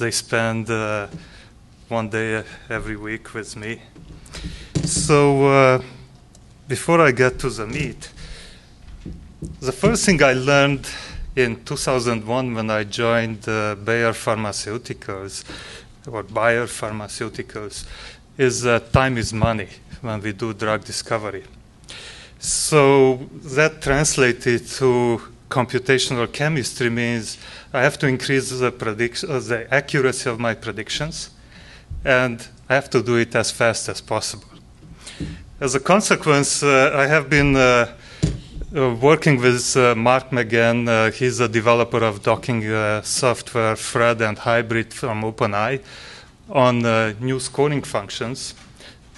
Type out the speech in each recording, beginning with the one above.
they spend 1 day every week with me. So before I get to the meat, the first thing I learned in 2001 when I joined Bayer Pharmaceuticals, or Bayer Pharmaceuticals, is that time is money when we do drug discovery. So that translated to computational chemistry means I have to increase the accuracy of my predictions, and I have to do it as fast as possible. As a consequence, I have been working with Mark McGann. He's a developer of docking software, Fred and Hybrid from OpenEye, on new scoring functions.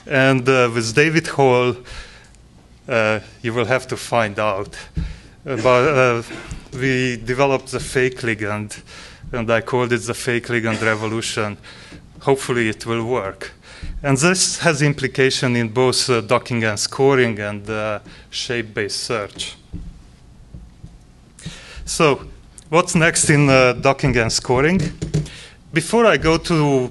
And with David Hall, you will have to find out. We developed the fake ligand, and I called it the fake ligand revolution. Hopefully it will work. And this has implication in both docking and scoring and shape-based search. So what's next in docking and scoring? Before I go to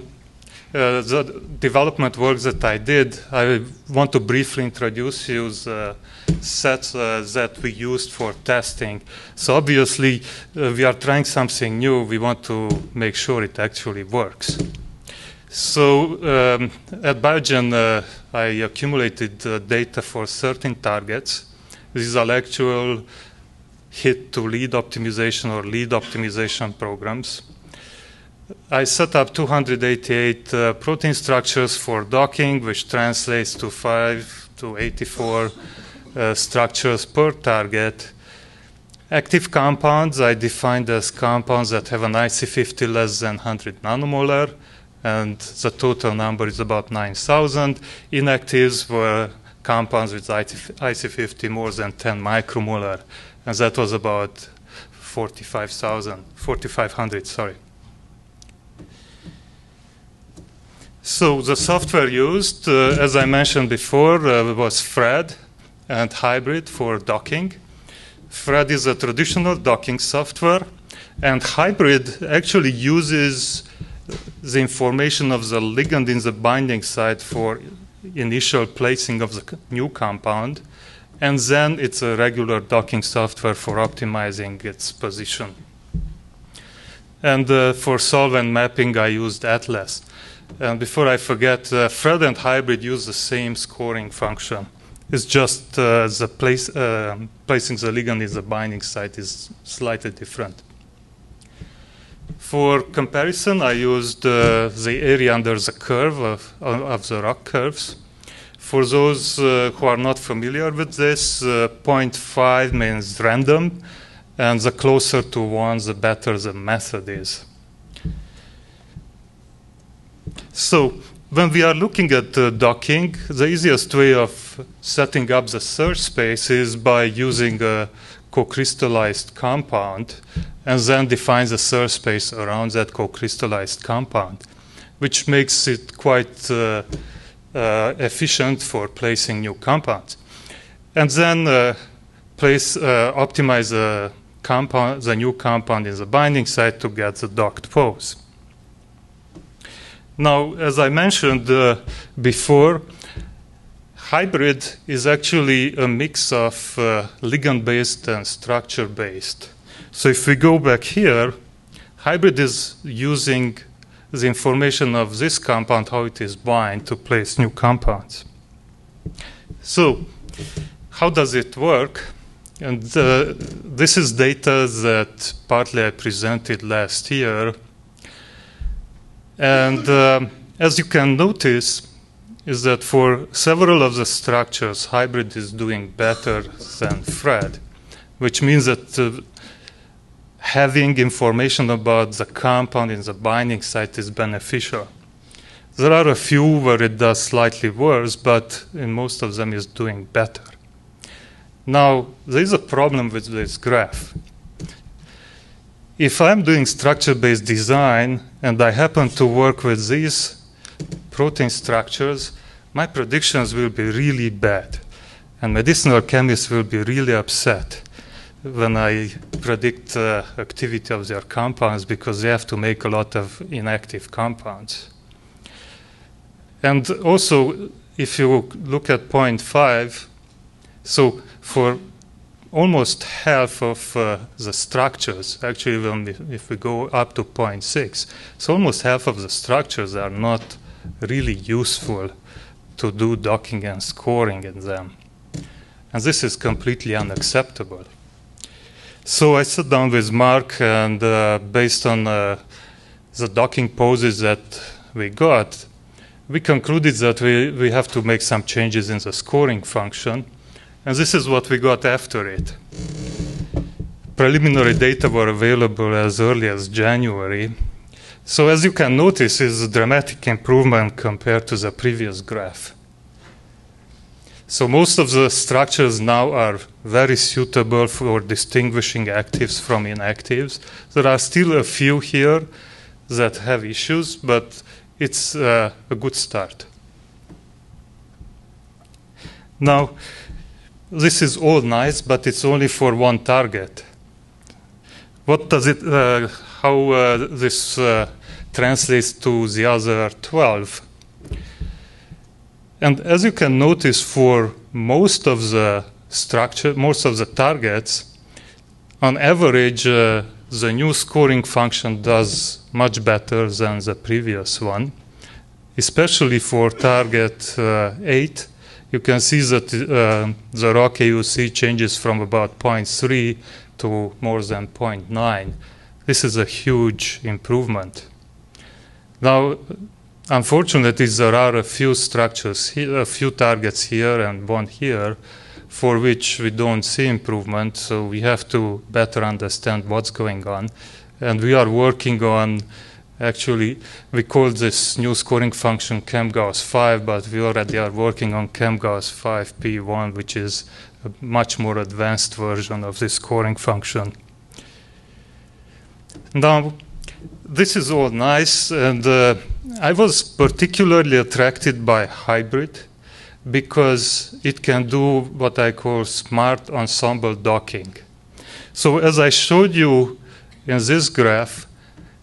the development work that I did, I want to briefly introduce you the sets that we used for testing. So obviously, we are trying something new. We want to make sure it actually works. So at Biogen, I accumulated data for certain targets. These are actual hit-to-lead optimization or lead optimization programs. I set up 288 protein structures for docking, which translates to 5 to 84 structures per target. Active compounds I defined as compounds that have an IC50 less than 100 nanomolar, and the total number is about 9,000. Inactives were compounds with IC50 more than 10 micromolar, and that was about 4,500, sorry. So the software used, as I mentioned before, was Fred and Hybrid for docking. Fred is a traditional docking software, and Hybrid actually uses the information of the ligand in the binding site for initial placing of the new compound, and then it's a regular docking software for optimizing its position. And for solvent mapping, I used Atlas. And before I forget, Fred and Hybrid use the same scoring function. It's just placing the ligand in the binding site is slightly different. For comparison, I used the area under the curve of the rock curves. For those who are not familiar with this, 0.5 means random, and the closer to 1, the better the method is. So when we are looking at docking, the easiest way of setting up the search space is by using a co-crystallized compound, and then define the search space around that co-crystallized compound, which makes it quite efficient for placing new compounds. And then optimize the new compound in the binding site to get the docked pose. Now, as I mentioned before, Hybrid is actually a mix of ligand-based and structure-based. So if we go back here, Hybrid is using the information of this compound, how it is bind, to place new compounds. So how does it work? And this is data that partly I presented last year. And as you can notice, is that for several of the structures, Hybrid is doing better than Fred, which means that having information about the compound in the binding site is beneficial. There are a few where it does slightly worse, but in most of them it's doing better. Now, there is a problem with this graph. If I'm doing structure-based design and I happen to work with these protein structures, my predictions will be really bad, and medicinal chemists will be really upset. when I predict activity of their compounds, because they have to make a lot of inactive compounds. And also, if you look at 0.5, so for almost half of the structures, actually if we go up to 0.6, so almost half of the structures are not really useful to do docking and scoring in them. And this is completely unacceptable. So I sat down with Mark, and based on the docking poses that we got, we concluded that we have to make some changes in the scoring function. And this is what we got after it. Preliminary data were available as early as January. So as you can notice, is a dramatic improvement compared to the previous graph. So most of the structures now are very suitable for distinguishing actives from inactives. There are still a few here that have issues, but it's a good start. Now, this is all nice, but it's only for one target. What does it, how this translates to the other 12? And as you can notice, for most of the structure, most of the targets, on average, the new scoring function does much better than the previous one, especially for target 8. You can see that the raw KUC changes from about 0.3 to more than 0.9. This is a huge improvement. Now, unfortunately, there are a few structures here, a few targets here and one here, for which we don't see improvement, so we have to better understand what's going on. And we are working on, actually, we call this new scoring function ChemGauss5, but we already are working on ChemGauss5P1, which is a much more advanced version of this scoring function. Now, this is all nice, and I was particularly attracted by hybrid because it can do what I call smart ensemble docking. So as I showed you in this graph,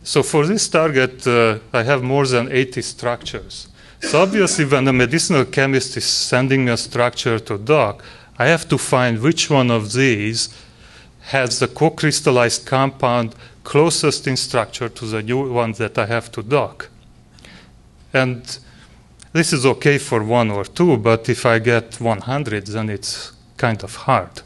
so for this target, I have more than 80 structures. So obviously, when a medicinal chemist is sending me a structure to dock, I have to find which one of these has the co-crystallized compound closest in structure to the new one that I have to dock. And this is okay for 1 or 2, but if I get 100, then it's kind of hard.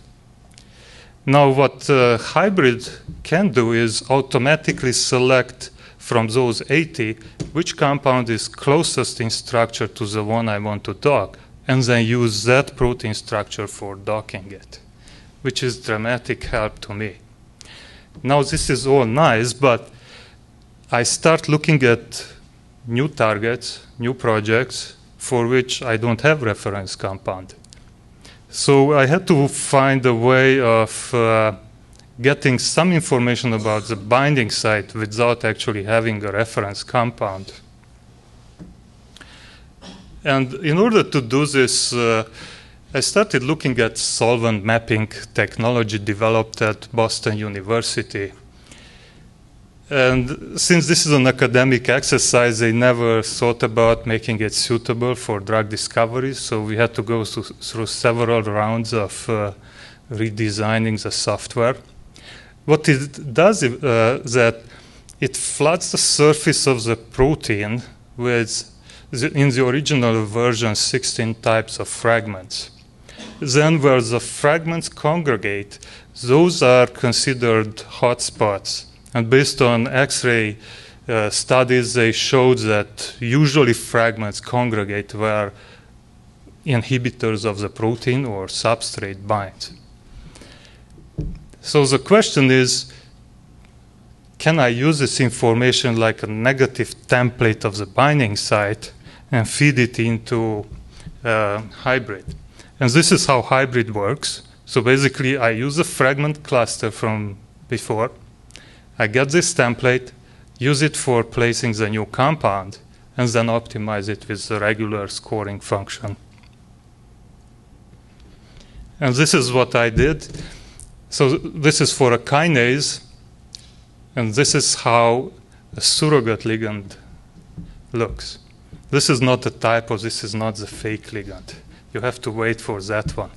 Now, what hybrid can do is automatically select from those 80 which compound is closest in structure to the one I want to dock, and then use that protein structure for docking it, which is dramatic help to me. Now, this is all nice, but I start looking at new targets, new projects, for which I don't have reference compound. So I had to find a way of getting some information about the binding site without actually having a reference compound. And in order to do this, I started looking at solvent mapping technology developed at Boston University. And since this is an academic exercise, they never thought about making it suitable for drug discovery, so we had to go through several rounds of redesigning the software. What it does is that it floods the surface of the protein with, in the original version, 16 types of fragments. Then where the fragments congregate, those are considered hotspots. And based on X-ray studies, they showed that usually fragments congregate where inhibitors of the protein or substrate bind. So the question is, can I use this information like a negative template of the binding site and feed it into hybrid? And this is how hybrid works. So basically, I use a fragment cluster from before. I get this template, use it for placing the new compound, and then optimize it with the regular scoring function. And this is what I did. So this is for a kinase, and this is how a surrogate ligand looks. This is not the typo, this is not the fake ligand. You have to wait for that one.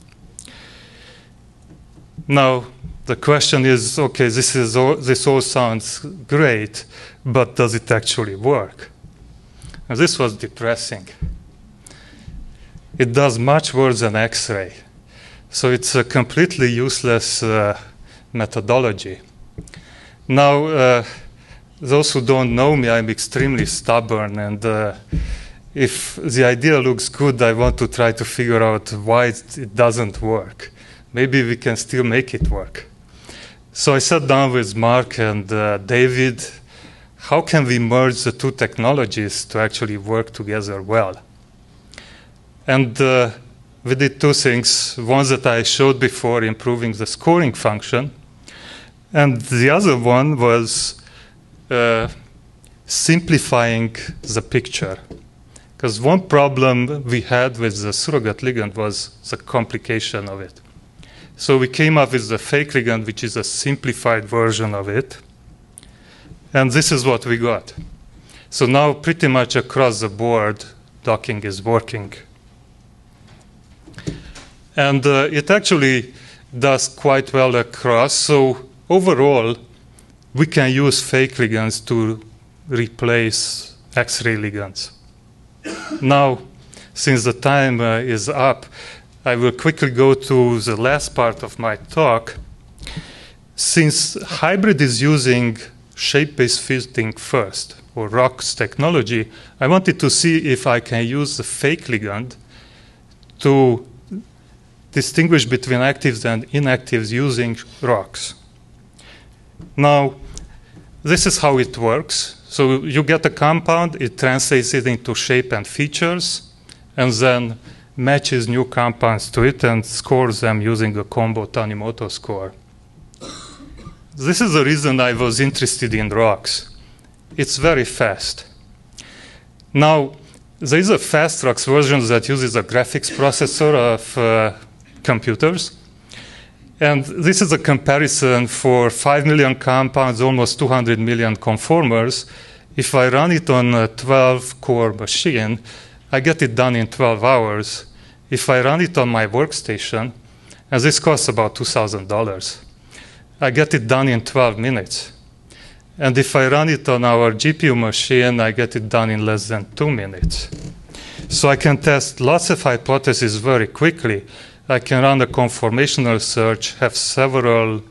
Now, the question is, okay, this all sounds great, but does it actually work? And this was depressing. It does much worse than X-ray. So it's a completely useless methodology. Now, those who don't know me, I'm extremely stubborn, and if the idea looks good, I want to try to figure out why it doesn't work. Maybe we can still make it work. So I sat down with Mark and David. How can we merge the two technologies to actually work together well? And we did two things. One that I showed before, improving the scoring function. And the other one was simplifying the picture. Because one problem we had with the surrogate ligand was the complication of it. So we came up with the fake ligand, which is a simplified version of it. And this is what we got. So now pretty much across the board, docking is working. And it actually does quite well across. So overall, we can use fake ligands to replace X-ray ligands. Now, since the time is up, I will quickly go to the last part of my talk. Since hybrid is using shape-based fitting first, or ROCks technology, I wanted to see if I can use the fake ligand to distinguish between actives and inactives using ROCks. Now, this is how it works. So you get a compound, it translates it into shape and features, and then matches new compounds to it and scores them using a combo Tanimoto score. This is the reason I was interested in ROCks. It's very fast. Now, there is a fast ROCks version that uses a graphics processor of computers. And this is a comparison for 5 million compounds, almost 200 million conformers. If I run it on a 12-core machine, I get it done in 12 hours. If I run it on my workstation, and this costs about $2,000, I get it done in 12 minutes. And if I run it on our GPU machine, I get it done in less than 2 minutes. So I can test lots of hypotheses very quickly. I can run a conformational search, have several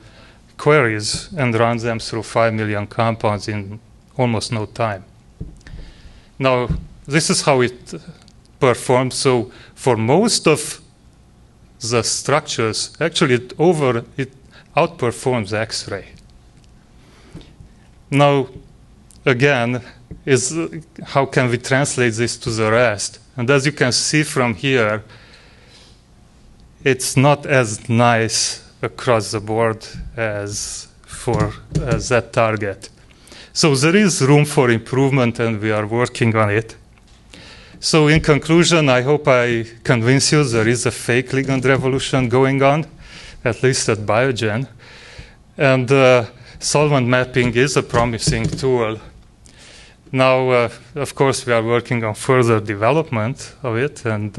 queries, and run them through 5 million compounds in almost no time. Now, this is how it performs. So for most of the structures, actually it outperforms X-ray. Now, again, how can we translate this to the rest? And as you can see from here, it's not as nice across the board as for that target. So there is room for improvement, and we are working on it. So in conclusion, I hope I convince you there is a fake ligand revolution going on, at least at Biogen. And solvent mapping is a promising tool. Now, of course, we are working on further development of it, and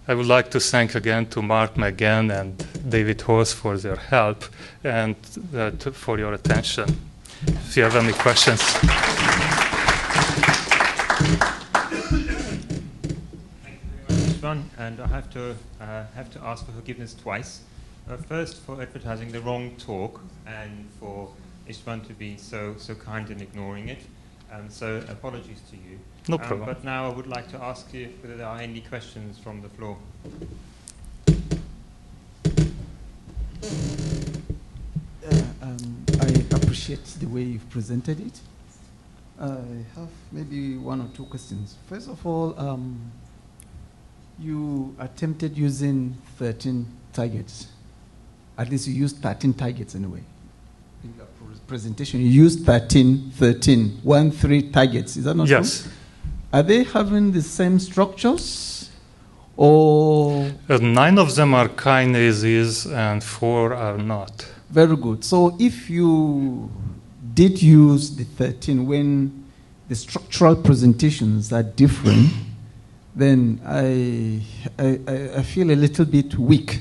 I would like to thank again to Mark McGann and David Horst for their help and for your attention. If you have any questions. Thank you very much, Istvan. And I have to ask for forgiveness twice. First, for advertising the wrong talk, and for Istvan to be so kind in ignoring it. So apologies to you. No problem. But now I would like to ask you whether there are any questions from the floor. I appreciate the way you've presented it. I have maybe one or two questions. First of all, you attempted using 13 targets. At least you used 13 targets anyway. In your presentation, you used 13 targets. Is that not true? Yes. Are they having the same structures, Or 9 of them are kinases and 4 are not. very good. So if you did use the 13 when the structural presentations are different, then I feel a little bit weak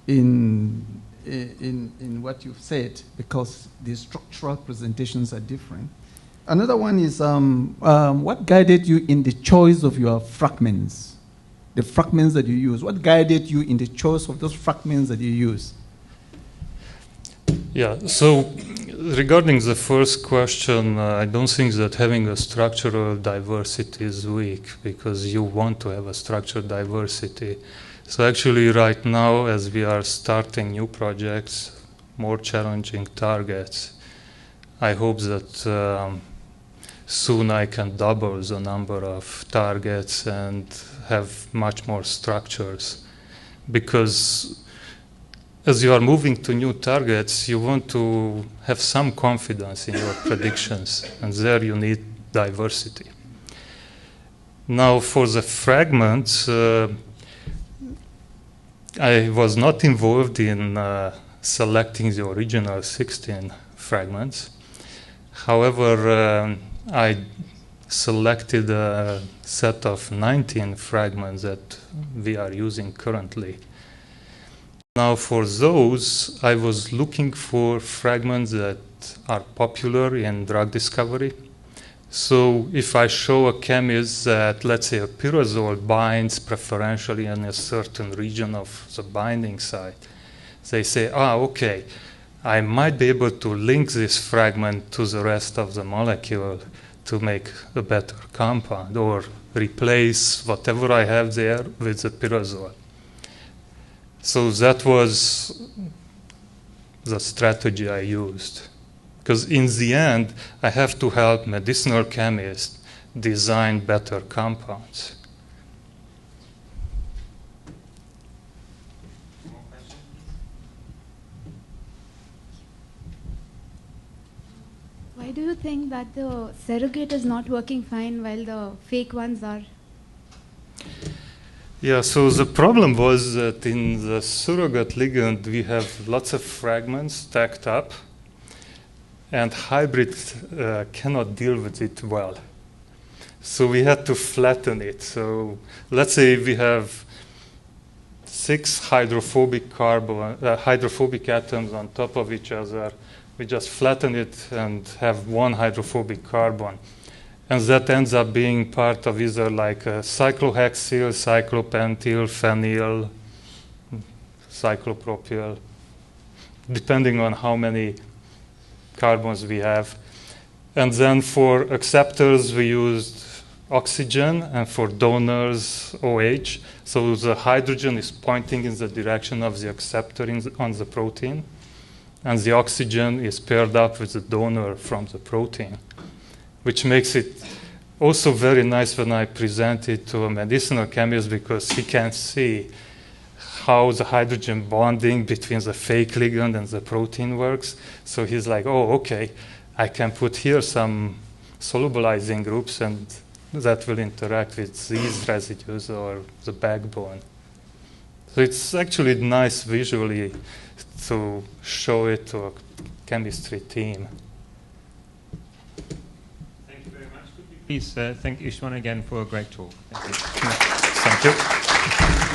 in what you've said, because the structural presentations are different. Another one is what guided you in the choice of your fragments, the fragments that you use? What guided you in the choice of those fragments that you use? Yeah, so regarding the first question, I don't think that having a structural diversity is weak, because you want to have a structural diversity. So actually right now, as we are starting new projects, more challenging targets, I hope that soon I can double the number of targets and have much more structures. Because as you are moving to new targets, you want to have some confidence in your predictions, and there you need diversity. Now for the fragments, I was not involved in selecting the original 16 fragments. However, I selected a set of 19 fragments that we are using currently. Now for those, I was looking for fragments that are popular in drug discovery. So if I show a chemist that, let's say, a pyrazole binds preferentially in a certain region of the binding site, they say, okay, I might be able to link this fragment to the rest of the molecule to make a better compound, or replace whatever I have there with the pyrazole. So that was the strategy I used. Because in the end, I have to help medicinal chemists design better compounds. Why do you think that the surrogate is not working fine while the fake ones are? Yeah, so the problem was that in the surrogate ligand, we have lots of fragments stacked up, and hybrid cannot deal with it well. So we had to flatten it. So let's say we have 6 hydrophobic atoms on top of each other. We just flatten it and have 1 hydrophobic carbon. And that ends up being part of either like a cyclohexyl, cyclopentyl, phenyl, cyclopropyl, depending on how many carbons we have. And then for acceptors, we used oxygen, and for donors, OH. So the hydrogen is pointing in the direction of the acceptor on the protein, and the oxygen is paired up with the donor from the protein, which makes it also very nice when I present it to a medicinal chemist, because he can see how the hydrogen bonding between the fake ligand and the protein works. So he's like, oh, okay, I can put here some solubilizing groups, and that will interact with these residues or the backbone. So it's actually nice visually to show it to a chemistry team. Thank you very much. Could you please thank Istvan again for a great talk. Thank you. Thank you.